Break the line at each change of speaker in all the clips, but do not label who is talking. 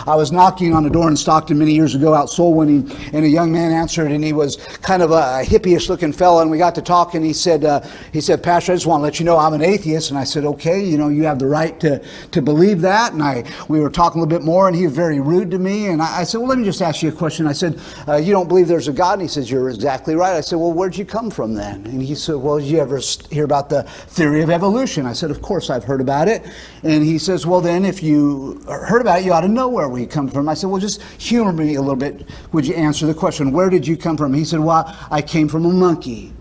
I was knocking on the door in Stockton many years ago out soul winning, and a young man answered, and he was kind of a hippie-ish looking fella, and we got to talk, and he said, Pastor, I just want to let you know I'm an atheist. And I said, okay, you have the right to believe that. And we were talking a little bit more, and he was very rude to me, and I said, well, let me just ask you a question. I said, you don't believe there's a God? And he says, you're exactly right. I said, well, where'd you come from then? And he said, well, did you ever hear about the theory of evolution? I said, of course I've heard about it. And he says, well, then if you heard about it, you ought to know where we come from. I said, well, just humor me a little bit. Would you answer the question? Where did you come from? He said, well, I came from a monkey.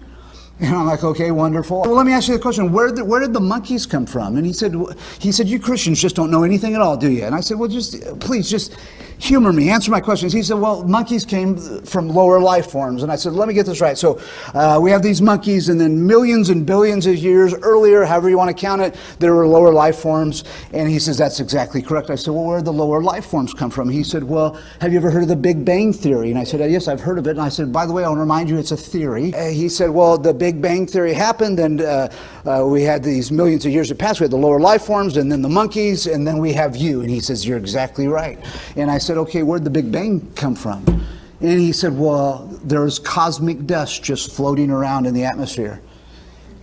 And I'm like, okay, wonderful. Well, let me ask you the question. Where did the monkeys come from? And he said, you Christians just don't know anything at all, do you? And I said, well, please humor me. Answer my questions. He said, well, monkeys came from lower life forms. And I said, let me get this right. So we have these monkeys, and then millions and billions of years earlier, however you want to count it, there were lower life forms. And he says, that's exactly correct. I said, well, where did the lower life forms come from? He said, well, have you ever heard of the Big Bang Theory? And I said, yes, I've heard of it. And I said, by the way, I want to remind you, it's a theory. He said, well, the Big Bang Theory happened, and we had these millions of years that passed. We had the lower life forms, and then the monkeys, and then we have you. And he says, you're exactly right. And I said, okay, where'd the Big Bang come from? And he said, well, there's cosmic dust just floating around in the atmosphere.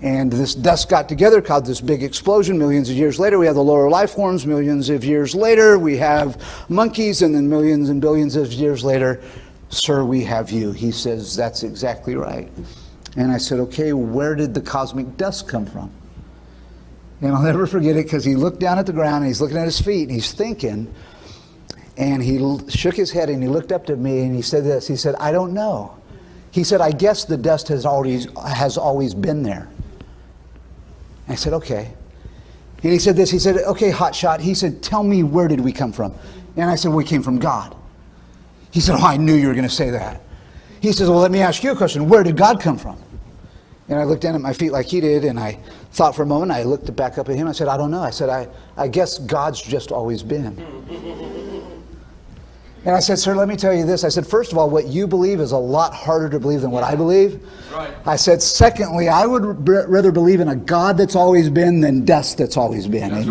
And this dust got together, caused this big explosion. Millions of years later, we have the lower life forms. Millions of years later, we have monkeys. And then millions and billions of years later, sir, we have you. He says, that's exactly right. And I said, okay, where did the cosmic dust come from? And I'll never forget it, because he looked down at the ground, and he's looking at his feet, and he's thinking, and he shook his head, and he looked up to me, and he said this. He said, I don't know. He said, I guess the dust has always been there. I said, okay. And he said this. He said, okay, hotshot. He said, tell me, where did we come from? And I said, we came from God. He said, oh, I knew you were going to say that. He says, well, let me ask you a question. Where did God come from? And I looked down at my feet like he did, and I thought for a moment. I looked back up at him. I said, I don't know. I said, I guess God's just always been. And I said, sir, let me tell you this. I said, first of all, what you believe is a lot harder to believe than what I believe. Right. I said, secondly, I would rather believe in a God that's always been than dust that's always been. Amen.